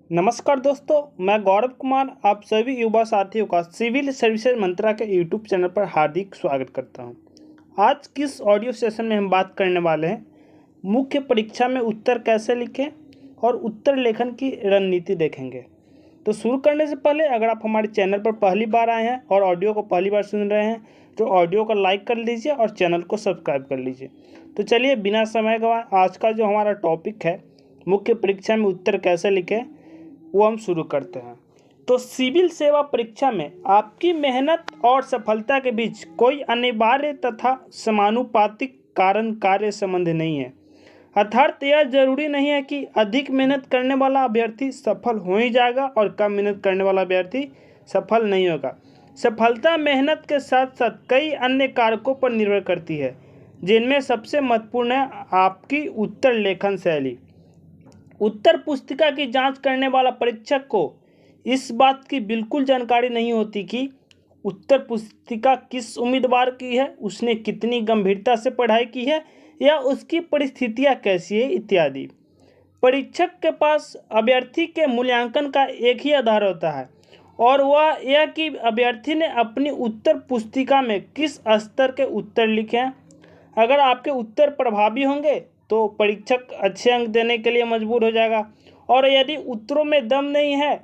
नमस्कार दोस्तों, मैं गौरव कुमार आप सभी युवा साथियों का सिविल सर्विसेज मंत्रा के यूट्यूब चैनल पर हार्दिक स्वागत करता हूं। आज किस ऑडियो सेशन में हम बात करने वाले हैं मुख्य परीक्षा में उत्तर कैसे लिखें और उत्तर लेखन की रणनीति देखेंगे। तो शुरू करने से पहले अगर आप हमारे चैनल पर पहली बार आए हैं और ऑडियो को पहली बार सुन रहे हैं तो ऑडियो को लाइक कर लीजिए और चैनल को सब्सक्राइब कर लीजिए। तो चलिए बिना समय गंवाए आज का जो हमारा टॉपिक है मुख्य परीक्षा में उत्तर कैसे लिखें वो हम शुरू करते हैं। तो सिविल सेवा परीक्षा में आपकी मेहनत और सफलता के बीच कोई अनिवार्य तथा समानुपातिक कारण कार्य संबंध नहीं है। अर्थात यह जरूरी नहीं है कि अधिक मेहनत करने वाला अभ्यर्थी सफल हो ही जाएगा और कम मेहनत करने वाला अभ्यर्थी सफल नहीं होगा। सफलता मेहनत के साथ साथ कई अन्य कारकों पर निर्भर करती है, जिनमें सबसे महत्वपूर्ण है आपकी उत्तर लेखन शैली। उत्तर पुस्तिका की जांच करने वाला परीक्षक को इस बात की बिल्कुल जानकारी नहीं होती कि उत्तर पुस्तिका किस उम्मीदवार की है, उसने कितनी गंभीरता से पढ़ाई की है या उसकी परिस्थितियां कैसी है इत्यादि। परीक्षक के पास अभ्यर्थी के मूल्यांकन का एक ही आधार होता है और वह यह कि अभ्यर्थी ने अपनी उत्तर पुस्तिका में किस स्तर के उत्तर लिखे हैं। अगर आपके उत्तर प्रभावी होंगे तो परीक्षक अच्छे अंक देने के लिए मजबूर हो जाएगा, और यदि उत्तरों में दम नहीं है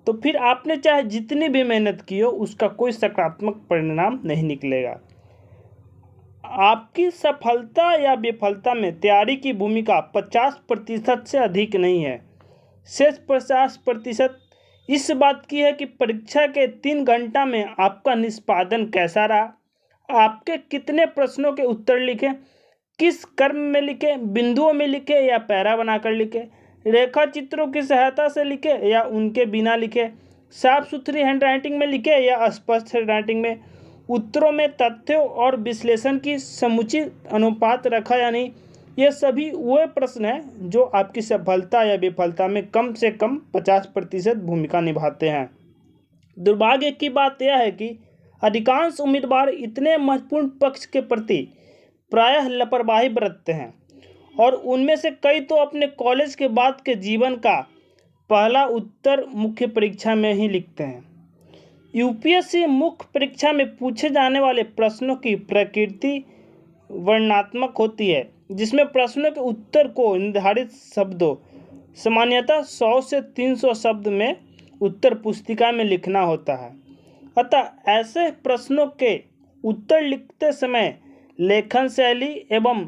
तो फिर आपने चाहे जितनी भी मेहनत की हो उसका कोई सकारात्मक परिणाम नहीं निकलेगा। आपकी सफलता या विफलता में तैयारी की भूमिका 50% से अधिक नहीं है। शेष 50% इस बात की है कि परीक्षा के 3 घंटा में आपका निष्पादन कैसा रहा, आपके कितने प्रश्नों के उत्तर लिखे, किस क्रम में लिखे, बिंदुओं में लिखे या पैरा बनाकर लिखे, रेखा चित्रों की सहायता से लिखे या उनके बिना लिखे, साफ सुथरी हैंडराइटिंग में लिखे या स्पष्ट हैंडराइटिंग में, उत्तरों में तथ्यों और विश्लेषण की समुचित अनुपात रखा या नहीं। ये सभी वह प्रश्न हैं जो आपकी सफलता या विफलता में कम से कम 50% भूमिका निभाते हैं। दुर्भाग्य की बात यह है कि अधिकांश उम्मीदवार इतने महत्वपूर्ण पक्ष के प्रति प्रायः लापरवाही बरतते हैं और उनमें से कई तो अपने कॉलेज के बाद के जीवन का पहला उत्तर मुख्य परीक्षा में ही लिखते हैं। यूपीएससी मुख्य परीक्षा में पूछे जाने वाले प्रश्नों की प्रकृति वर्णनात्मक होती है, जिसमें प्रश्नों के उत्तर को निर्धारित शब्दों सामान्यतः 100 से 300 शब्द में उत्तर पुस्तिका में लिखना होता है। अतः ऐसे प्रश्नों के उत्तर लिखते समय लेखन शैली एवं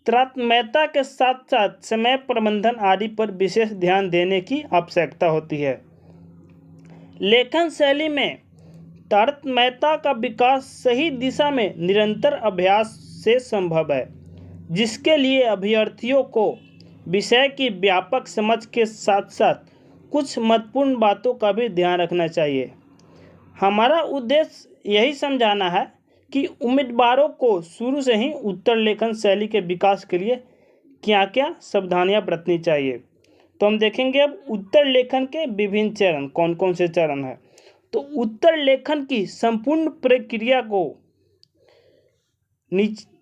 तत्परता के साथ साथ समय प्रबंधन आदि पर विशेष ध्यान देने की आवश्यकता होती है। लेखन शैली में तत्परता का विकास सही दिशा में निरंतर अभ्यास से संभव है, जिसके लिए अभ्यर्थियों को विषय की व्यापक समझ के साथ साथ कुछ महत्वपूर्ण बातों का भी ध्यान रखना चाहिए। हमारा उद्देश्य यही समझाना है कि उम्मीदवारों को शुरू से ही उत्तर लेखन शैली के विकास के लिए क्या क्या सावधानियां बरतनी चाहिए। तो हम देखेंगे अब उत्तर लेखन के विभिन्न चरण कौन कौन से चरण हैं। तो उत्तर लेखन की संपूर्ण प्रक्रिया को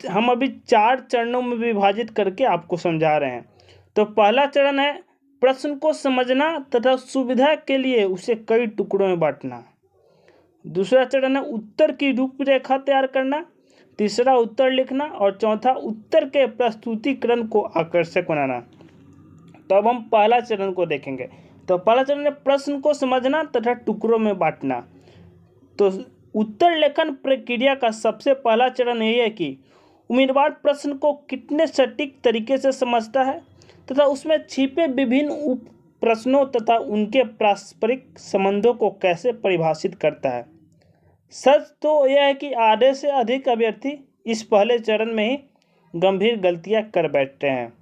हम अभी 4 चरणों में विभाजित करके आपको समझा रहे हैं। तो पहला चरण है प्रश्न को समझना तथा सुविधा के लिए उसे कई टुकड़ों में बांटना। दूसरा चरण है उत्तर की रूपरेखा तैयार करना। तीसरा उत्तर लिखना और चौथा उत्तर के प्रस्तुतिकरण को आकर्षक बनाना। तो अब हम पहला चरण को देखेंगे। तो पहला चरण है प्रश्न को समझना तथा टुकड़ों में बांटना। तो उत्तर लेखन प्रक्रिया का सबसे पहला चरण यही है कि उम्मीदवार प्रश्न को कितने सटीक तरीके से समझता है तथा उसमें छिपे विभिन्न उप प्रश्नों तथा उनके पारस्परिक संबंधों को कैसे परिभाषित करता है। सच तो यह है कि आधे से अधिक अभ्यर्थी इस पहले चरण में ही गंभीर गलतियां कर बैठते हैं।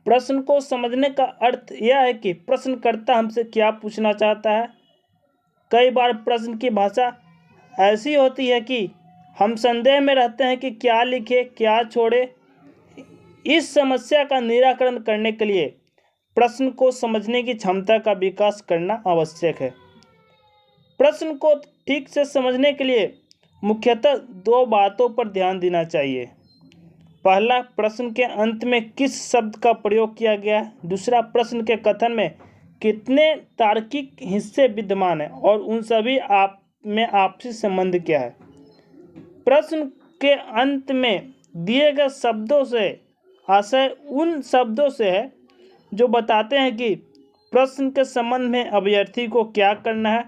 प्रश्न को समझने का अर्थ यह है कि प्रश्नकर्ता हमसे क्या पूछना चाहता है। कई बार प्रश्न की भाषा ऐसी होती है कि हम संदेह में रहते हैं कि क्या लिखे क्या छोड़े। इस समस्या का निराकरण करने के लिए प्रश्न को समझने की क्षमता का विकास करना आवश्यक है। प्रश्न को ठीक से समझने के लिए मुख्यतः 2 बातों पर ध्यान देना चाहिए। पहला, प्रश्न के अंत में किस शब्द का प्रयोग किया गया है। दूसरा, प्रश्न के कथन में कितने तार्किक हिस्से विद्यमान हैं और उन सभी आप में आपसी संबंध क्या है। प्रश्न के अंत में दिए गए शब्दों से आशय उन शब्दों से है जो बताते हैं कि प्रश्न के संबंध में अभ्यर्थी को क्या करना है।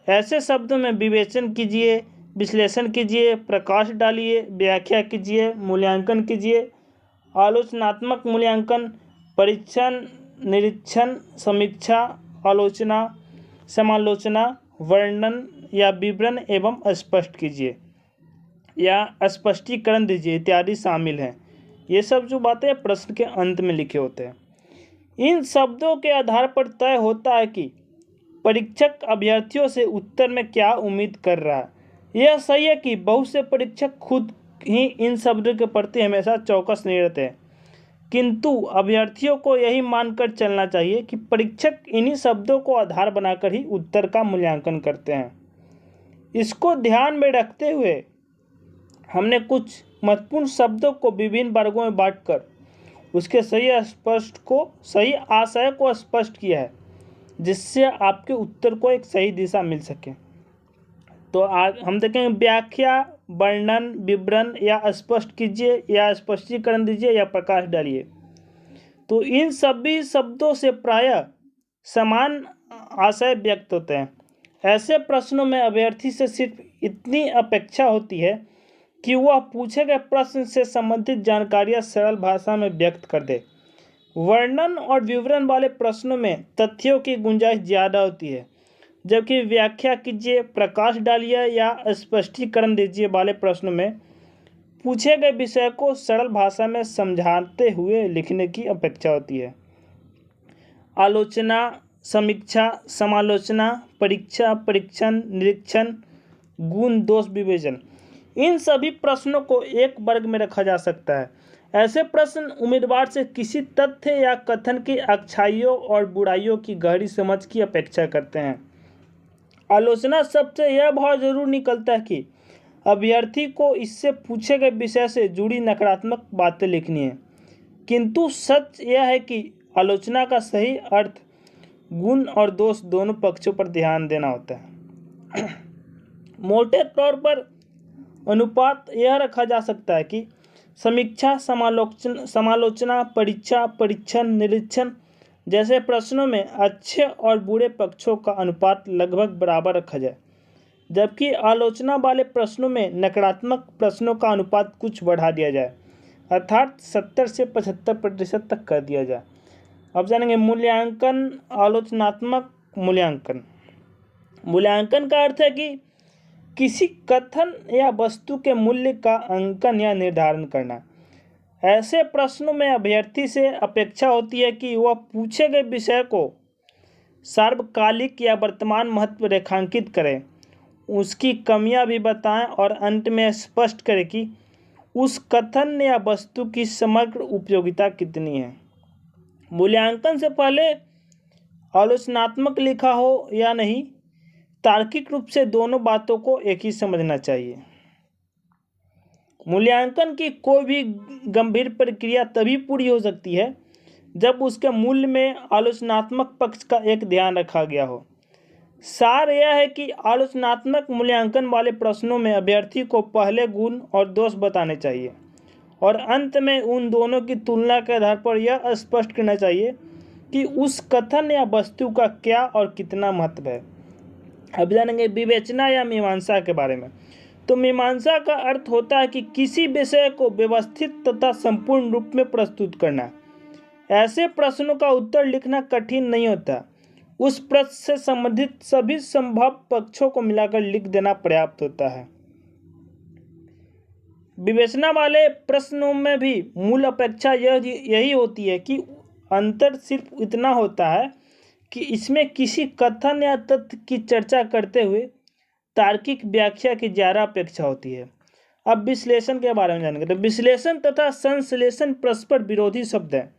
ऐसे शब्दों में विवेचन कीजिए, विश्लेषण कीजिए, प्रकाश डालिए, व्याख्या कीजिए, मूल्यांकन कीजिए, आलोचनात्मक मूल्यांकन, परीक्षण, निरीक्षण, समीक्षा, आलोचना, समालोचना, वर्णन या विवरण एवं स्पष्ट कीजिए या स्पष्टीकरण दीजिए इत्यादि शामिल हैं। ये सब जो बातें प्रश्न के अंत में लिखे होते हैं। इन शब्दों के आधार पर तय होता है कि परीक्षक अभ्यर्थियों से उत्तर में क्या उम्मीद कर रहा है। यह सही है कि बहुत से परीक्षक खुद ही इन शब्दों के प्रति हमेशा चौकस नहीं रहते हैं, किंतु अभ्यर्थियों को यही मानकर चलना चाहिए कि परीक्षक इन्हीं शब्दों को आधार बनाकर ही उत्तर का मूल्यांकन करते हैं। इसको ध्यान में रखते हुए हमने कुछ महत्वपूर्ण शब्दों को विभिन्न वर्गों में बांटकर उसके सही आशय को स्पष्ट किया है, जिससे आपके उत्तर को एक सही दिशा मिल सके। तो आज हम देखेंगे व्याख्या, वर्णन, विवरण या स्पष्ट कीजिए या स्पष्टीकरण दीजिए या प्रकाश डालिए। तो इन सभी शब्दों से प्रायः समान आशय व्यक्त होते हैं। ऐसे प्रश्नों में अभ्यर्थी से सिर्फ इतनी अपेक्षा होती है कि वह पूछे गए प्रश्न से संबंधित जानकारियां सरल भाषा में व्यक्त कर दे। वर्णन और विवरण वाले प्रश्नों में तथ्यों की गुंजाइश ज़्यादा होती है, जबकि व्याख्या कीजिए, प्रकाश डालिए या स्पष्टीकरण दीजिए वाले प्रश्नों में पूछे गए विषय को सरल भाषा में समझाते हुए लिखने की अपेक्षा होती है। आलोचना, समीक्षा, समालोचना, परीक्षा, परीक्षण, निरीक्षण, गुण दोष विवेचन, इन सभी प्रश्नों को एक वर्ग में रखा जा सकता है। ऐसे प्रश्न उम्मीदवार से किसी तथ्य या कथन की अच्छाइयों और बुराइयों की गहरी समझ की अपेक्षा करते हैं। आलोचना शब्द से यह भाव जरूर निकलता है कि अभ्यर्थी को इससे पूछे गए विषय से जुड़ी नकारात्मक बातें लिखनी है, किंतु सच यह है कि आलोचना का सही अर्थ गुण और दोष दोनों पक्षों पर ध्यान देना होता है। मोटे तौर पर अनुपात यह रखा जा सकता है कि समीक्षा, समालोचना, परीक्षा, परीक्षण, निरीक्षण जैसे प्रश्नों में अच्छे और बुरे पक्षों का अनुपात लगभग बराबर रखा जाए, जबकि आलोचना वाले प्रश्नों में नकारात्मक प्रश्नों का अनुपात कुछ बढ़ा दिया जाए, अर्थात 70 से 75% तक कर दिया जाए। अब जानेंगे मूल्यांकन, आलोचनात्मक मूल्यांकन। मूल्यांकन का अर्थ है कि किसी कथन या वस्तु के मूल्य का अंकन या निर्धारण करना। ऐसे प्रश्नों में अभ्यर्थी से अपेक्षा होती है कि वह पूछे गए विषय को सार्वकालिक या वर्तमान महत्व रेखांकित करें, उसकी कमियां भी बताएं और अंत में स्पष्ट करें कि उस कथन या वस्तु की समग्र उपयोगिता कितनी है। मूल्यांकन से पहले आलोचनात्मक लिखा हो या नहीं, तार्किक रूप से दोनों बातों को एक ही समझना चाहिए। मूल्यांकन की कोई भी गंभीर प्रक्रिया तभी पूरी हो सकती है जब उसके मूल्य में आलोचनात्मक पक्ष का एक ध्यान रखा गया हो। सार यह है कि आलोचनात्मक मूल्यांकन वाले प्रश्नों में अभ्यर्थी को पहले गुण और दोष बताने चाहिए और अंत में उन दोनों की तुलना के आधार पर यह स्पष्ट करना चाहिए कि उस कथन या वस्तु का क्या और कितना महत्व है। अब जानेंगे विवेचना या मीमांसा के बारे में। तो मीमांसा का अर्थ होता है कि किसी विषय को व्यवस्थित तथा संपूर्ण रूप में प्रस्तुत करना। ऐसे प्रश्नों का उत्तर लिखना कठिन नहीं होता, उस प्रश्न से संबंधित सभी संभव पक्षों को मिलाकर लिख देना पर्याप्त होता है। विवेचना वाले प्रश्नों में भी मूल अपेक्षा यही होती है कि अंतर सिर्फ इतना होता है कि इसमें किसी कथन या तथ्य की चर्चा करते हुए तार्किक व्याख्या की ज़्यादा अपेक्षा होती है। अब विश्लेषण के बारे में जानेंगे। तो विश्लेषण तथा संश्लेषण परस्पर विरोधी शब्द हैं।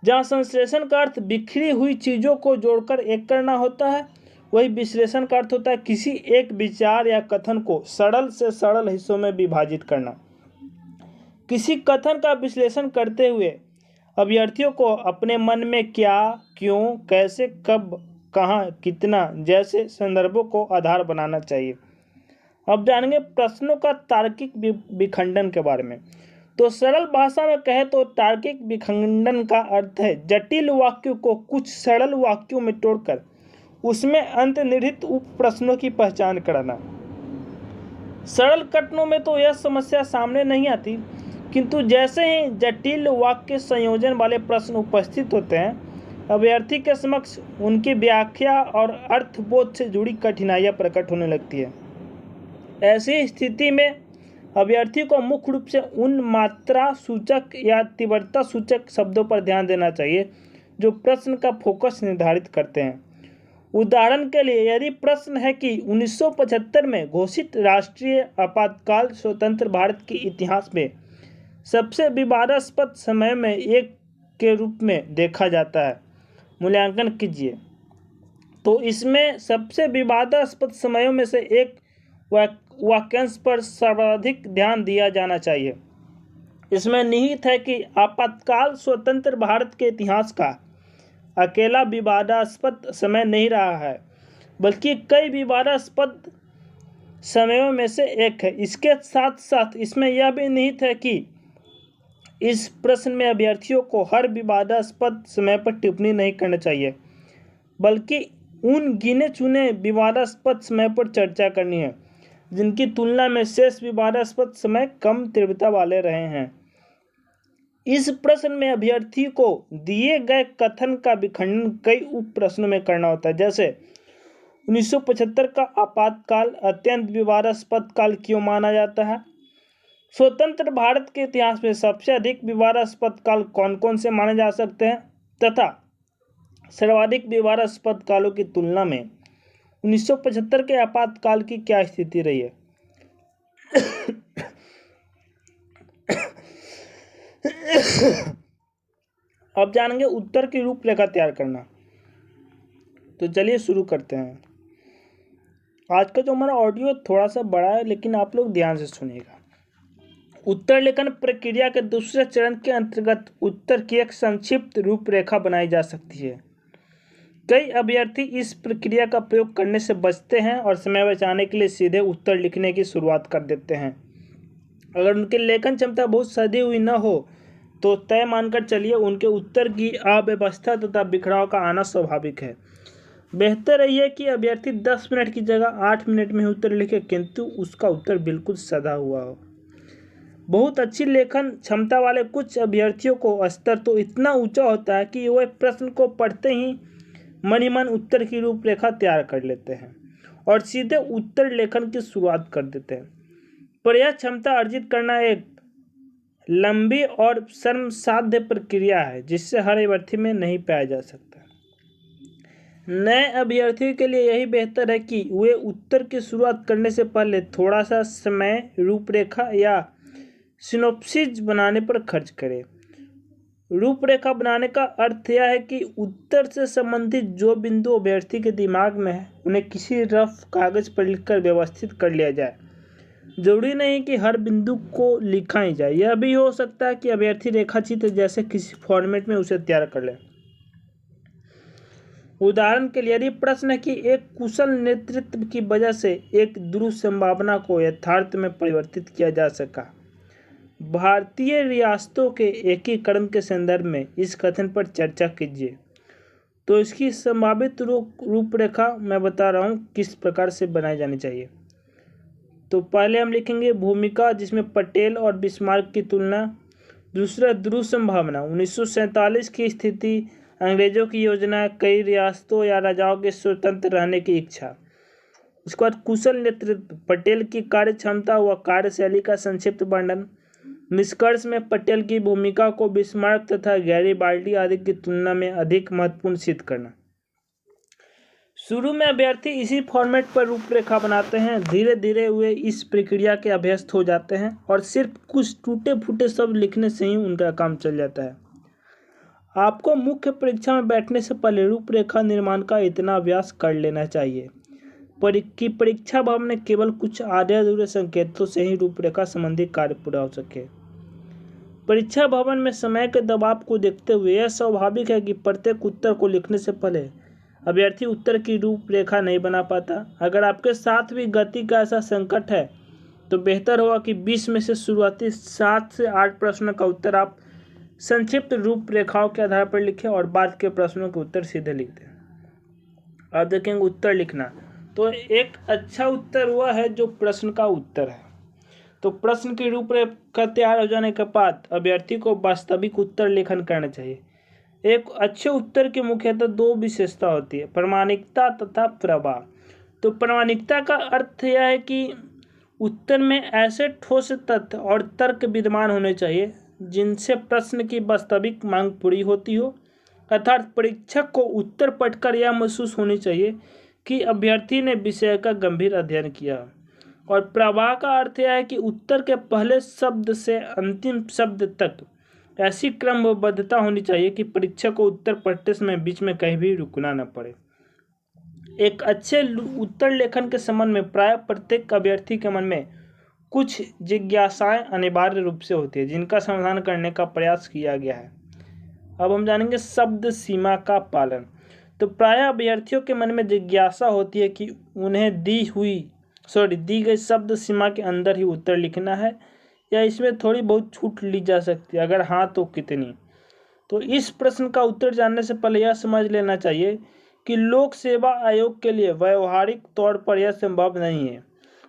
जहाँ संश्लेषण का अर्थ बिखरी हुई चीज़ों को जोड़कर एक करना होता है, वही विश्लेषण का अर्थ होता है किसी एक विचार या कथन को सरल से सरल हिस्सों में विभाजित करना। किसी कथन का विश्लेषण करते हुए अभ्यर्थियों को अपने मन में क्या, क्यों, कैसे, कब, कहाँ, कितना जैसे संदर्भों को आधार बनाना चाहिए। अब जानेंगे प्रश्नों का तार्किक विखंडन के बारे में। तो सरल भाषा में कहे तो तार्किक विखंडन का अर्थ है जटिल वाक्यों को कुछ सरल वाक्यों में तोड़कर उसमें अंतर्निहित उप प्रश्नों की पहचान कराना। सरल कथनों में तो यह समस्या सामने नहीं आती, किंतु जैसे ही जटिल वाक्य संयोजन वाले प्रश्न उपस्थित होते हैं, अभ्यर्थी के समक्ष उनकी व्याख्या और अर्थबोध से जुड़ी कठिनाइयां प्रकट होने लगती है। ऐसी स्थिति में अभ्यर्थी को मुख्य रूप से उन मात्रा सूचक या तीव्रता सूचक शब्दों पर ध्यान देना चाहिए जो प्रश्न का फोकस निर्धारित करते हैं। उदाहरण के लिए यदि प्रश्न है कि 1975 में घोषित राष्ट्रीय आपातकाल स्वतंत्र भारत के इतिहास में सबसे विवादास्पद समय में एक के रूप में देखा जाता है, मूल्यांकन कीजिए, तो इसमें सबसे विवादास्पद समयों में से एक वाक्यांश पर सर्वाधिक ध्यान दिया जाना चाहिए। इसमें निहित है कि आपातकाल स्वतंत्र भारत के इतिहास का अकेला विवादास्पद समय नहीं रहा है, बल्कि कई विवादास्पद समयों में से एक है। इसके साथ साथ इसमें यह भी निहित है कि इस प्रश्न में अभ्यर्थियों को हर विवादास्पद समय पर टिप्पणी नहीं करना चाहिए, बल्कि उन गिने चुने विवादास्पद समय पर चर्चा करनी है जिनकी तुलना में शेष विवादास्पद समय कम तीव्रता वाले रहे हैं। इस प्रश्न में अभ्यर्थी को दिए गए कथन का विखंडन कई उप प्रश्नों में करना होता है, जैसे 1975 का आपातकाल अत्यंत विवादास्पद काल क्यों माना जाता है, स्वतंत्र भारत के इतिहास में सबसे अधिक विवादास्पद काल कौन कौन से माने जा सकते हैं, तथा सर्वाधिक विवादास्पद कालों की तुलना में 1975 के आपातकाल की क्या स्थिति रही है। अब जानेंगे उत्तर की रूपरेखा तैयार करना। तो चलिए शुरू करते हैं। आज का जो हमारा ऑडियो थोड़ा सा बड़ा है, लेकिन आप लोग ध्यान से सुनिएगा। उत्तर लेखन प्रक्रिया के दूसरे चरण के अंतर्गत उत्तर की एक संक्षिप्त रूपरेखा बनाई जा सकती है। कई अभ्यर्थी इस प्रक्रिया का प्रयोग करने से बचते हैं और समय बचाने के लिए सीधे उत्तर लिखने की शुरुआत कर देते हैं। अगर उनकी लेखन क्षमता बहुत सधी हुई न हो तो तय मानकर चलिए उनके उत्तर की अव्यवस्था तथा बिखराव का आना स्वाभाविक है। बेहतर यह है कि अभ्यर्थी 10 मिनट की जगह 8 मिनट में उत्तर लिखे, किंतु उसका उत्तर बिल्कुल सधा हुआ हो। बहुत अच्छी लेखन क्षमता वाले कुछ अभ्यर्थियों को स्तर तो इतना ऊंचा होता है कि वह प्रश्न को पढ़ते ही मन ही मन उत्तर की रूपरेखा तैयार कर लेते हैं और सीधे उत्तर लेखन की शुरुआत कर देते हैं। पर यह क्षमता अर्जित करना एक लंबी और श्रमसाध्य प्रक्रिया है जिससे हर अभ्यर्थी में नहीं पाया जा सकता। नए अभ्यर्थियों के लिए यही बेहतर है कि वे उत्तर की शुरुआत करने से पहले थोड़ा सा समय रूपरेखा या सिनॉप्सिस बनाने पर खर्च करें। रूपरेखा बनाने का अर्थ यह है कि उत्तर से संबंधित जो बिंदु अभ्यर्थी के दिमाग में है उन्हें किसी रफ कागज पर लिखकर व्यवस्थित कर लिया जाए। जरूरी नहीं कि हर बिंदु को लिखा ही जाए, यह भी हो सकता है कि अभ्यर्थी रेखाचित्र जैसे किसी फॉर्मेट में उसे तैयार कर ले। उदाहरण के लिए यदि प्रश्न है कि एक कुशल नेतृत्व की वजह से एक ध्रुव संभावना को यथार्थ में परिवर्तित किया जा सका, भारतीय रियासतों के एकीकरण के संदर्भ में इस कथन पर चर्चा कीजिए, तो इसकी संभावित रूपरेखा मैं बता रहा हूँ किस प्रकार से बनाई जानी चाहिए। तो पहले हम लिखेंगे भूमिका, जिसमें पटेल और बिस्मार्क की तुलना। दूसरा ध्रुव संभावना, 1947 की स्थिति, अंग्रेजों की योजना, कई रियासतों या राजाओं के स्वतंत्र रहने की इच्छा। उसके बाद कुशल नेतृत्व, पटेल की कार्य क्षमता व कार्यशैली का संक्षिप्त वर्णन। निष्कर्ष में पटेल की भूमिका को बिस्मार्क तथा गैरिबाल्डी आदि की तुलना में अधिक महत्वपूर्ण सिद्ध करना। शुरू में अभ्यर्थी इसी फॉर्मेट पर रूपरेखा बनाते हैं, धीरे धीरे वे इस प्रक्रिया के अभ्यस्त हो जाते हैं और सिर्फ कुछ टूटे फूटे शब्द लिखने से ही उनका काम चल जाता है। आपको मुख्य परीक्षा में बैठने से पहले रूपरेखा निर्माण का इतना अभ्यास कर लेना चाहिए कि परीक्षा भवन में केवल कुछ आधे अधूरे संकेतों से ही रूपरेखा संबंधी कार्य पूरा हो सके। परीक्षा भवन में समय के दबाव को देखते हुए यह स्वाभाविक है कि प्रत्येक उत्तर को लिखने से पहले अभ्यर्थी उत्तर की रूपरेखा नहीं बना पाता। अगर आपके साथ भी गति का ऐसा संकट है तो बेहतर होगा कि 20 में से शुरुआती 7 से 8 प्रश्नों का उत्तर आप संक्षिप्त रूपरेखाओं के आधार पर लिखें और बाद के प्रश्नों के उत्तर सीधे लिख दें। आप देखेंगे उत्तर लिखना, तो एक अच्छा उत्तर हुआ है जो प्रश्न का उत्तर है। तो प्रश्न की रूपरेखा तैयार हो जाने के बाद अभ्यर्थी को वास्तविक उत्तर लेखन करना चाहिए। एक अच्छे उत्तर की मुख्यतः 2 विशेषता होती है, प्रामाणिकता तथा प्रवाह। तो प्रामाणिकता का अर्थ यह है कि उत्तर में ऐसे ठोस तथ्य और तर्क विद्यमान होने चाहिए जिनसे प्रश्न की वास्तविक मांग पूरी होती हो, अर्थात परीक्षक को उत्तर पढ़कर यह महसूस होनी चाहिए कि अभ्यर्थी ने विषय का गंभीर अध्ययन किया। और प्रवाह का अर्थ यह है कि उत्तर के पहले शब्द से अंतिम शब्द तक ऐसी क्रमबद्धता होनी चाहिए कि परीक्षक को उत्तर पढ़ते समय बीच में कहीं भी रुकना न पड़े। एक अच्छे उत्तर लेखन के संबंध में प्राय प्रत्येक अभ्यर्थी के मन में कुछ जिज्ञासाएं अनिवार्य रूप से होती है जिनका समाधान करने का प्रयास किया गया है। अब हम जानेंगे शब्द सीमा का पालन। तो प्राय अभ्यर्थियों के मन में जिज्ञासा होती है कि उन्हें दी गई शब्द सीमा के अंदर ही उत्तर लिखना है या इसमें थोड़ी बहुत छूट ली जा सकती है, अगर हाँ तो कितनी। तो इस प्रश्न का उत्तर जानने से पहले यह समझ लेना चाहिए कि लोक सेवा आयोग के लिए व्यवहारिक तौर पर यह संभव नहीं है।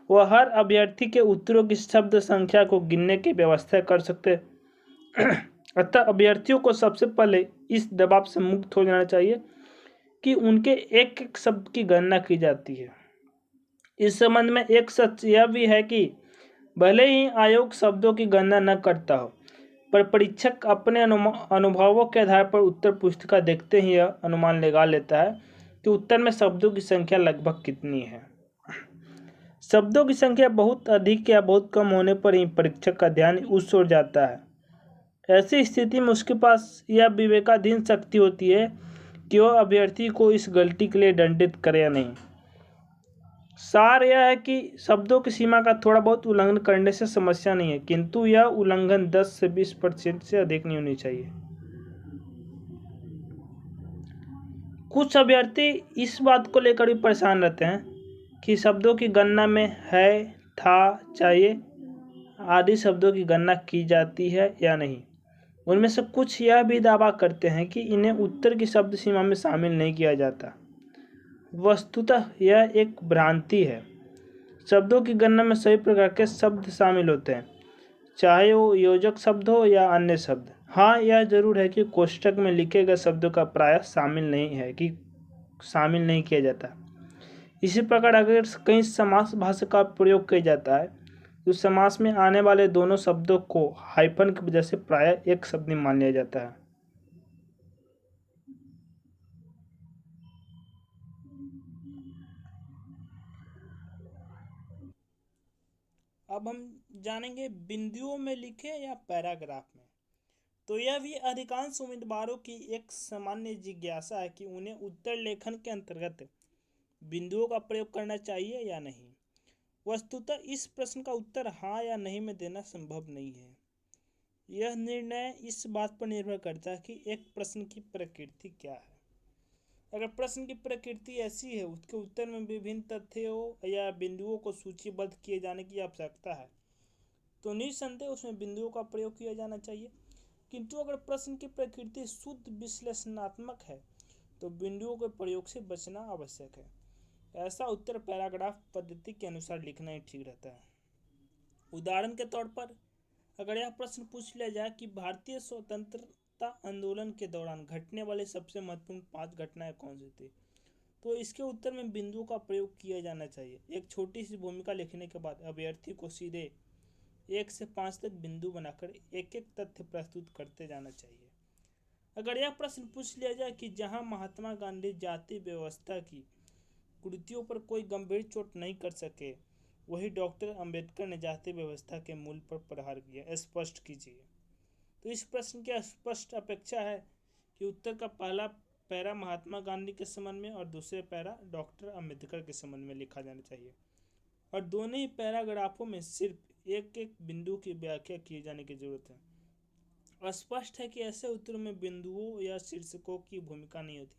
वह हर अभ्यर्थी के उत्तरों की शब्द संख्या को गिनने की व्यवस्था कर सकते अतः अभ्यर्थियों को सबसे पहले इस दबाव से मुक्त हो जाना चाहिए कि उनके एक एक शब्द की गणना की जाती है। इस संबंध में एक सच यह भी है कि भले ही आयोग शब्दों की गणना न करता हो, पर परीक्षक अपने अनुभवों के आधार पर उत्तर पुस्तिका देखते ही यह अनुमान लगा लेता है कि उत्तर में शब्दों की संख्या लगभग कितनी है। शब्दों की संख्या बहुत अधिक या बहुत कम होने पर ही परीक्षक का ध्यान उस ओर जाता है। ऐसी स्थिति में उसके पास यह विवेकाधीन शक्ति होती है कि वह अभ्यर्थी को इस गलती के लिए दंडित करे या नहीं। सार यह है कि शब्दों की सीमा का थोड़ा बहुत उल्लंघन करने से समस्या नहीं है, किंतु यह उल्लंघन 10 से 20% से अधिक नहीं होनी चाहिए। कुछ अभ्यर्थी इस बात को लेकर भी परेशान रहते हैं कि शब्दों की गणना में है, था, चाहिए आदि शब्दों की गणना की जाती है या नहीं। उनमें से कुछ यह भी दावा करते हैं कि इन्हें उत्तर की शब्द सीमा में शामिल नहीं किया जाता। वस्तुतः यह एक भ्रांति है। शब्दों की गणना में सभी प्रकार के शब्द शामिल होते हैं, चाहे वो योजक शब्द हो या अन्य शब्द। हाँ, यह जरूर है कि कोष्ठक में लिखे गए शब्दों का प्रायः शामिल नहीं किया जाता। इसी प्रकार अगर कहीं समास भाषा का प्रयोग किया जाता है तो समास में आने वाले दोनों शब्दों को हाइफन की वजह से प्रायः एक शब्द मान लिया जाता है। अब हम जानेंगे बिंदुओं में लिखे या पैराग्राफ में। तो यह भी अधिकांश उम्मीदवारों की एक सामान्य जिज्ञासा है कि उन्हें उत्तर लेखन के अंतर्गत बिंदुओं का प्रयोग करना चाहिए या नहीं। वस्तुतः इस प्रश्न का उत्तर हाँ या नहीं में देना संभव नहीं है। यह निर्णय इस बात पर निर्भर करता है कि एक प्रश्न की प्रकृति क्या है। अगर प्रश्न की प्रकृति ऐसी है उसके उत्तर में विभिन्न तथ्यों या बिंदुओं को सूचीबद्ध किए जाने की आवश्यकता है तो निस्संदेह उसमें बिंदुओं का प्रयोग किया जाना चाहिए। किंतु अगर प्रश्न की प्रकृति शुद्ध विश्लेषणात्मक है तो बिंदुओं के प्रयोग से बचना आवश्यक है। ऐसा उत्तर पैराग्राफ पद्धति के अनुसार लिखना ही ठीक रहता है। उदाहरण के तौर पर अगर यह प्रश्न पूछ लिया जाए कि भारतीय स्वतंत्रता आंदोलन के दौरान घटने वाली सबसे महत्वपूर्ण 5 घटनाएं कौन सी थी, तो इसके उत्तर में बिंदुओं का प्रयोग किया जाना चाहिए। एक छोटी सी भूमिका लिखने के बाद अभ्यर्थी को सीधे 1 से 5 तक बिंदु बनाकर एक एक तथ्य प्रस्तुत करते जाना चाहिए। अगर यह प्रश्न पूछ लिया जाए कि जहां महात्मा गांधी जाति व्यवस्था की कुरीतियों पर कोई गंभीर चोट नहीं कर सके वही डॉक्टर अंबेडकर ने जाति व्यवस्था के मूल पर प्रहार किया, स्पष्ट कीजिए। तो इस प्रश्न की स्पष्ट अपेक्षा है कि उत्तर का पहला पैरा महात्मा गांधी के संबंध में और दूसरे पैरा डॉक्टर अंबेडकर के संबंध में लिखा जाना चाहिए और दोनों ही पैराग्राफों में सिर्फ एक एक बिंदु की व्याख्या किए जाने की जरूरत है। स्पष्ट है कि ऐसे उत्तरों में बिंदुओं या शीर्षकों की भूमिका नहीं होती।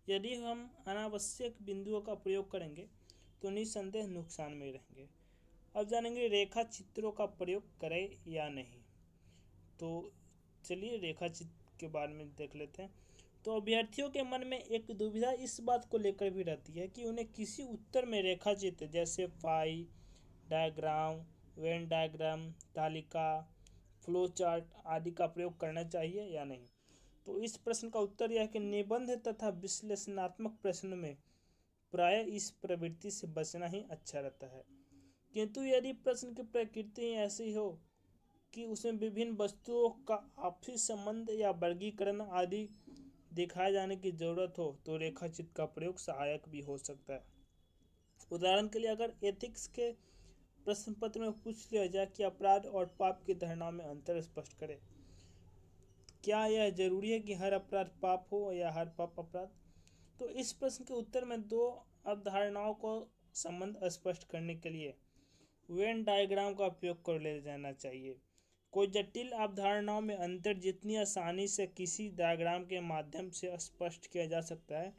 यदि हम अनावश्यक बिंदुओं का प्रयोग करेंगे तो निस्संदेह नुकसान में रहेंगे। अब जानेंगे रेखा चित्रों का प्रयोग करें या नहीं। तो चलिए रेखा चित्र के बारे में देख लेते हैं। तो अभ्यर्थियों के मन में एक दुविधा इस बात को लेकर भी रहती है कि उन्हें किसी उत्तर में रेखा चित्र जैसे फाई डायग्राम, वेन डायग्राम, तालिका, फ्लो चार्ट आदि का प्रयोग करना चाहिए या नहीं। तो इस प्रश्न का उत्तर यह है कि निबंध तथा विश्लेषणात्मक प्रश्न में प्रायः इस प्रवृत्ति से बचना ही अच्छा रहता है। किंतु यदि प्रश्न की प्रकृति ऐसी हो कि उसमें विभिन्न वस्तुओं का आपसी संबंध या वर्गीकरण आदि दिखाए जाने की जरूरत हो तो रेखाचित्र का प्रयोग सहायक भी हो सकता है। उदाहरण के लिए अगर एथिक्स के प्रश्न पत्र में पूछ लिया जाए कि अपराध और पाप की धारणा में अंतर स्पष्ट करें, क्या यह जरूरी है कि हर अपराध पाप हो या हर पाप अपराध। तो इस प्रश्न के उत्तर में दो अवधारणाओं को संबंध स्पष्ट करने के लिए वेन डायग्राम का उपयोग कर ले जाना चाहिए। कोई जटिल अवधारणाओं में अंतर जितनी आसानी से किसी डायग्राम के माध्यम से स्पष्ट किया जा सकता है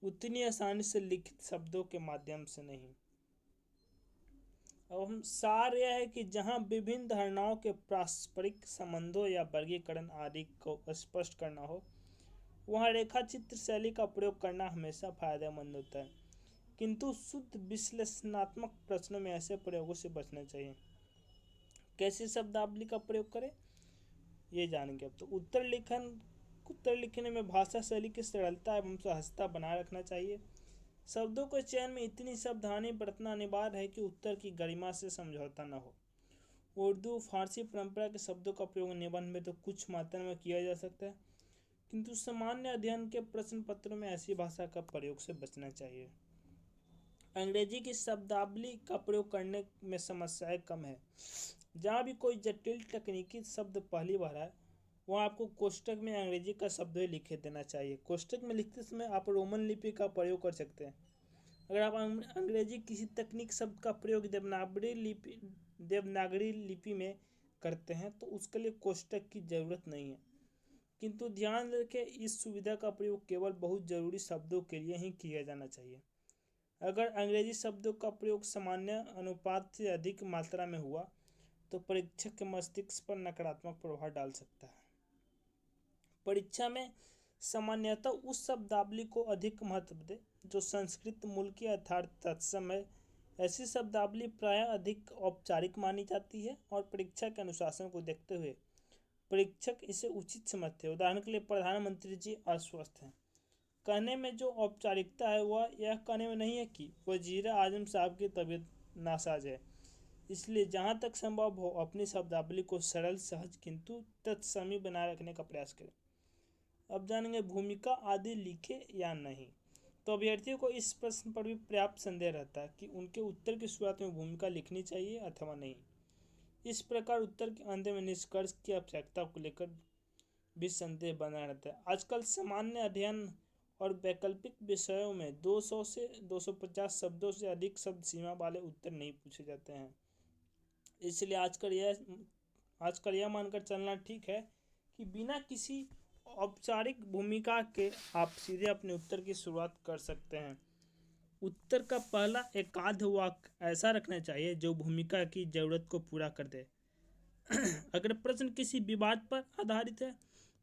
उतनी आसानी से लिखित शब्दों के माध्यम से नहीं। अब हम सार यह है कि जहाँ विभिन्न धारणाओं के पारस्परिक संबंधों या वर्गीकरण आदि को स्पष्ट करना हो वहाँ रेखाचित्र शैली का प्रयोग करना हमेशा फायदेमंद होता है। किंतु शुद्ध विश्लेषणात्मक प्रश्नों में ऐसे प्रयोगों से बचना चाहिए। कैसी शब्दावली का प्रयोग करें ये जानेंगे अब। तो उत्तर लिखने में भाषा शैली की सरलता एवं सहजता बनाए रखना चाहिए। शब्दों के चयन में इतनी सावधानी बरतना अनिवार्य है कि उत्तर की गरिमा से समझौता न हो। उर्दू फारसी परंपरा के शब्दों का प्रयोग निबंध में तो कुछ मात्रा में किया जा सकता है, किंतु सामान्य अध्ययन के प्रश्न पत्रों में ऐसी भाषा का प्रयोग से बचना चाहिए। अंग्रेजी की शब्दावली का प्रयोग करने में समस्याएं कम है। जहाँ भी कोई जटिल तकनीकी शब्द पहली बार आए वहाँ आपको कोष्टक में अंग्रेजी का शब्द ही लिखे देना चाहिए। कोष्टक में लिखते समय आप रोमन लिपि का प्रयोग कर सकते हैं। अगर आप अंग्रेजी किसी तकनीक शब्द का प्रयोग देवनागरी लिपि में करते हैं तो उसके लिए कोष्टक की ज़रूरत नहीं है। किंतु ध्यान रखें इस सुविधा का प्रयोग केवल बहुत ज़रूरी शब्दों के लिए ही किया जाना चाहिए। अगर अंग्रेजी शब्दों का प्रयोग सामान्य अनुपात से अधिक मात्रा में हुआ तो परीक्षक के मस्तिष्क पर नकारात्मक प्रभाव डाल सकता है। परीक्षा में सामान्यतः उस शब्दावली को अधिक महत्व दे जो संस्कृत मूल की अर्थात तत्सम है। ऐसी शब्दावली प्रायः अधिक औपचारिक मानी जाती है और परीक्षा के अनुशासन को देखते हुए परीक्षक इसे उचित समझते हैं। उदाहरण के लिए प्रधानमंत्री जी अस्वस्थ हैं कहने में जो औपचारिकता है वह यह कहने में नहीं है कि वजीर आजम साहब की तबीयत नासाज है। इसलिए जहाँ तक संभव हो अपनी शब्दावली को सरल सहज किंतु तत्समी बनाए रखने का प्रयास करें। अब जानेंगे भूमिका आदि लिखे या नहीं। तो अभ्यर्थियों को इस प्रश्न पर भी पर्याप्त संदेह रहता है कि उनके उत्तर की शुरुआत में भूमिका लिखनी चाहिए अथवा नहीं। इस प्रकार उत्तर के अंत में निष्कर्ष की आवश्यकता को लेकर भी संदेह बना रहता है। आजकल सामान्य अध्ययन और वैकल्पिक विषयों में 200 से 250 शब्दों से अधिक शब्द सीमा वाले उत्तर नहीं पूछे जाते हैं। इसलिए आजकल यह मानकर चलना ठीक है कि बिना किसी औपचारिक भूमिका के आप सीधे अपने उत्तर की शुरुआत कर सकते हैं। उत्तर का पहला एकाध वाक्य ऐसा रखना चाहिए जो भूमिका की जरूरत को पूरा कर दे। अगर प्रश्न किसी विवाद पर आधारित है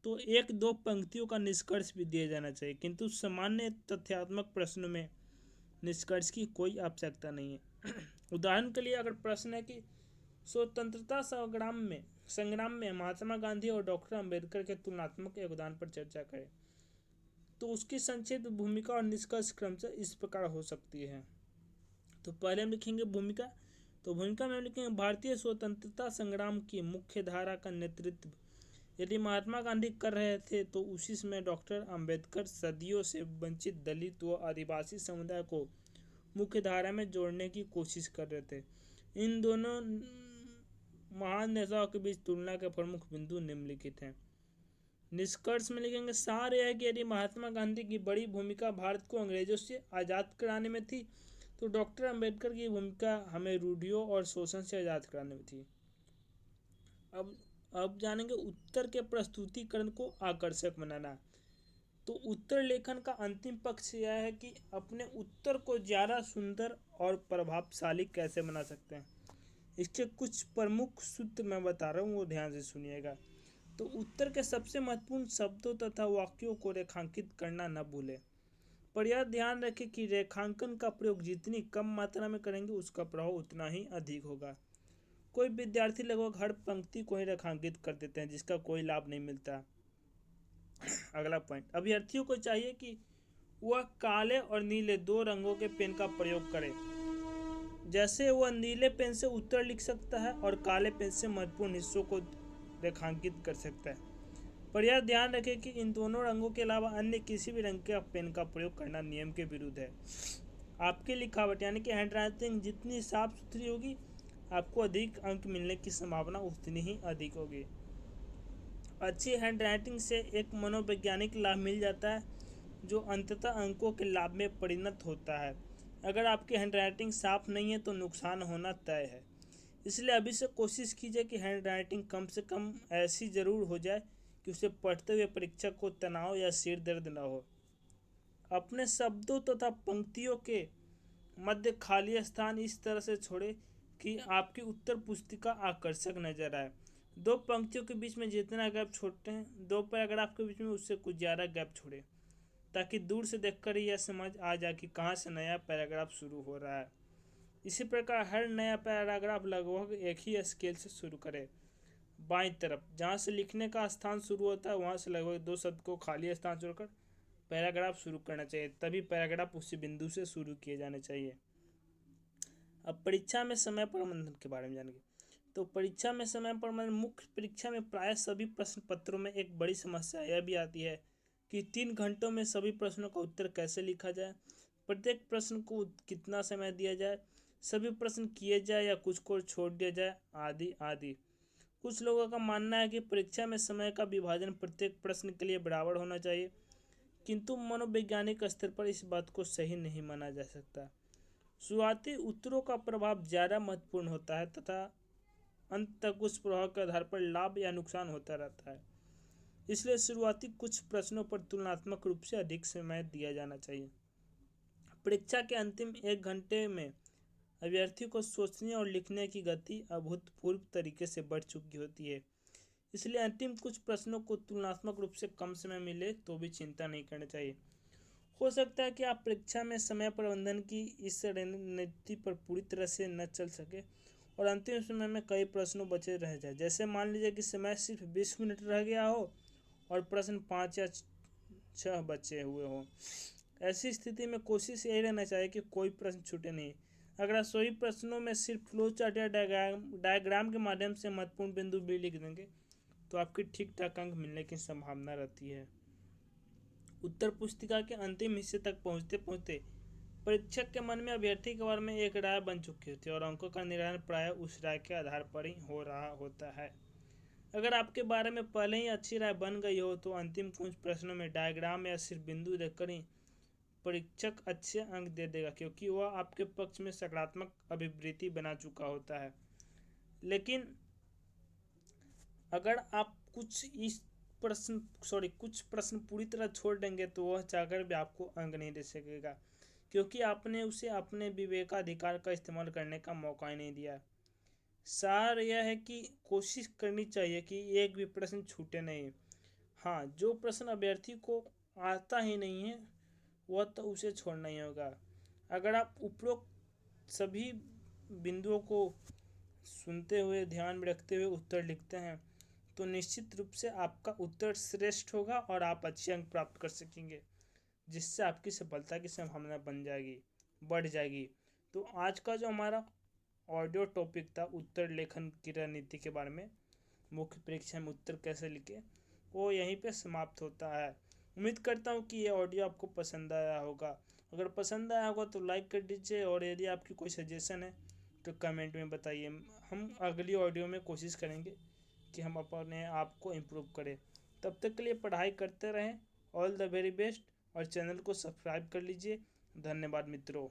तो एक दो पंक्तियों का निष्कर्ष भी दिया जाना चाहिए, किंतु सामान्य तथ्यात्मक प्रश्नों में निष्कर्ष की कोई आवश्यकता नहीं है। उदाहरण के लिए अगर प्रश्न है कि स्वतंत्रता संग्राम में महात्मा गांधी और डॉक्टर अंबेडकर के तुलनात्मक योगदान पर चर्चा करें तो उसकी संक्षिप्त भूमिका और निष्कर्ष क्रमशः इस प्रकार हो सकती है। तो पहले हम लिखेंगे भूमिका। तो भूमिका में हम लिखेंगे भारतीय स्वतंत्रता संग्राम की मुख्य धारा का नेतृत्व यदि महात्मा गांधी कर रहे थे तो उसी समय डॉक्टर अंबेडकर सदियों से वंचित दलित व आदिवासी समुदाय को मुख्य धारा में जोड़ने की कोशिश कर रहे थे। इन दोनों महान नेताओं के बीच तुलना के प्रमुख बिंदु निम्नलिखित हैं। निष्कर्ष में लिखेंगे सार यह है कि यदि महात्मा गांधी की बड़ी भूमिका भारत को अंग्रेजों से आज़ाद कराने में थी तो डॉक्टर अंबेडकर की भूमिका हमें रूढ़ियों और शोषण से आज़ाद कराने में थी। अब अब जानेंगे उत्तर के प्रस्तुतिकरण को आकर्षक बनाना। तो उत्तर लेखन का अंतिम पक्ष यह है कि अपने उत्तर को ज़्यादा सुंदर और प्रभावशाली कैसे बना सकते हैं। इसके कुछ प्रमुख सूत्र मैं बता रहा हूँ, वो ध्यान से सुनिएगा। तो उत्तर के सबसे महत्वपूर्ण शब्दों तथा वाक्यों को रेखांकित करना न भूलें। पर यह ध्यान रखें कि रेखांकन का प्रयोग जितनी कम मात्रा में करेंगे उसका प्रभाव उतना ही अधिक होगा। कोई विद्यार्थी लगभग हर पंक्ति को ही रेखांकित कर देते हैं जिसका कोई लाभ नहीं मिलता। अगला पॉइंट, अभ्यर्थियों को चाहिए कि वह काले और नीले दो रंगों के पेन का प्रयोग करें। जैसे वह नीले पेन से उत्तर लिख सकता है और काले पेन से महत्वपूर्ण हिस्सों को रेखांकित कर सकता है। पर यह ध्यान रखें कि इन दोनों रंगों के अलावा अन्य किसी भी रंग के पेन का प्रयोग करना नियम के विरुद्ध है। आपकी लिखावट यानी कि हैंड राइटिंग जितनी साफ सुथरी होगी, आपको अधिक अंक मिलने की संभावना उतनी ही अधिक होगी। अच्छी हैंड राइटिंग से एक मनोवैज्ञानिक लाभ मिल जाता है जो अंततः अंकों के लाभ में परिणत होता है। अगर आपकी हैंड राइटिंग साफ नहीं है तो नुकसान होना तय है। इसलिए अभी से कोशिश कीजिए कि हैंड राइटिंग कम से कम ऐसी ज़रूर हो जाए कि उसे पढ़ते हुए परीक्षक को तनाव या सिर दर्द न हो। अपने शब्दों तथा पंक्तियों के मध्य खाली स्थान इस तरह से छोड़े कि आपकी उत्तर पुस्तिका आकर्षक नजर आए। दो पंक्तियों के बीच में जितना गैप छोड़ते हैं, दो पैराग्राफ के बीच में उससे कुछ ज़्यादा गैप छोड़े ताकि दूर से देखकर ही यह समझ आ जाए कि कहाँ से नया पैराग्राफ शुरू हो रहा है। इसी प्रकार हर नया पैराग्राफ लगभग एक ही स्केल से शुरू करें। बाईं तरफ जहाँ से लिखने का स्थान शुरू होता है वहाँ से लगभग 2 शब्द को खाली स्थान छोड़कर पैराग्राफ शुरू करना चाहिए, तभी पैराग्राफ उसी बिंदु से शुरू किए जाने चाहिए। अब परीक्षा में समय प्रबंधन के बारे में जानेंगे। तो परीक्षा में समय प्रबंधन, मुख्य परीक्षा में प्राय सभी प्रश्न पत्रों में एक बड़ी समस्या यह भी आती है कि 3 घंटों में सभी प्रश्नों का उत्तर कैसे लिखा जाए, प्रत्येक प्रश्न को कितना समय दिया जाए, सभी प्रश्न किए जाए या कुछ को छोड़ दिया जाए, आदि आदि। कुछ लोगों का मानना है कि परीक्षा में समय का विभाजन प्रत्येक प्रश्न के लिए बराबर होना चाहिए, किंतु मनोवैज्ञानिक स्तर पर इस बात को सही नहीं माना जा सकता। शुरुआती उत्तरों का प्रभाव ज़्यादा महत्वपूर्ण होता है तथा अंत तक उस प्रभाव के आधार पर लाभ या नुकसान होता रहता है। इसलिए शुरुआती कुछ प्रश्नों पर तुलनात्मक रूप से अधिक समय दिया जाना चाहिए। परीक्षा के अंतिम 1 घंटे में अभ्यर्थी को सोचने और लिखने की गति अभूतपूर्व तरीके से बढ़ चुकी होती है। इसलिए अंतिम कुछ प्रश्नों को तुलनात्मक रूप से कम समय मिले तो भी चिंता नहीं करनी चाहिए। हो सकता है कि आप परीक्षा में समय प्रबंधन की इस रणनीति पर पूरी तरह से न चल सके और अंतिम समय में कई प्रश्नों बचे रह जाए। जैसे मान लीजिए कि समय सिर्फ 20 मिनट रह गया हो और प्रश्न 5 या 6 बचे हुए हों। ऐसी स्थिति में कोशिश यही रहना चाहिए कि कोई प्रश्न छूटे नहीं। अगर आप सभी प्रश्नों में सिर्फ फ्लो चार्ट या डायग्राम के माध्यम से महत्वपूर्ण बिंदु भी लिख देंगे तो आपकी ठीक ठाक अंक मिलने की संभावना रहती है। उत्तर पुस्तिका के अंतिम हिस्से तक पहुंचते पहुंचते परीक्षक के मन में अभ्यर्थी के बारे में एक राय बन चुकी होती है और अंकों का निर्धारण प्राय उस राय के आधार पर ही हो रहा होता है। अगर आपके बारे में पहले ही अच्छी राय बन गई हो तो अंतिम कुछ प्रश्नों में डायग्राम या सिर्फ बिंदु देखकर ही परीक्षक अच्छे अंक दे देगा, क्योंकि वह आपके पक्ष में सकारात्मक अभिवृत्ति बना चुका होता है। लेकिन अगर आप कुछ प्रश्न पूरी तरह छोड़ देंगे तो वह चाहकर भी आपको अंक नहीं दे सकेगा, क्योंकि आपने उसे अपने विवेकाधिकार का इस्तेमाल करने का मौका ही नहीं दिया। सार यह है कि कोशिश करनी चाहिए कि एक भी प्रश्न छूटे नहीं। हाँ, जो प्रश्न अभ्यर्थी को आता ही नहीं है वह तो उसे छोड़ना ही होगा। अगर आप उपरोक्त सभी बिंदुओं को सुनते हुए ध्यान में रखते हुए उत्तर लिखते हैं तो निश्चित रूप से आपका उत्तर श्रेष्ठ होगा और आप अच्छे अंक प्राप्त कर सकेंगे, जिससे आपकी सफलता की संभावना बढ़ जाएगी। तो आज का जो हमारा ऑडियो टॉपिक था उत्तर लेखन की रणनीति के बारे में, मुख्य परीक्षा में उत्तर कैसे लिखें, वो यहीं पे समाप्त होता है। उम्मीद करता हूँ कि ये ऑडियो आपको पसंद आया होगा। अगर पसंद आया होगा तो लाइक कर दीजिए और यदि आपकी कोई सजेशन है तो कमेंट में बताइए। हम अगली ऑडियो में कोशिश करेंगे कि हम अपने आप को इम्प्रूव करें। तब तक के लिए पढ़ाई करते रहें। ऑल द वेरी बेस्ट और चैनल को सब्सक्राइब कर लीजिए। धन्यवाद मित्रों।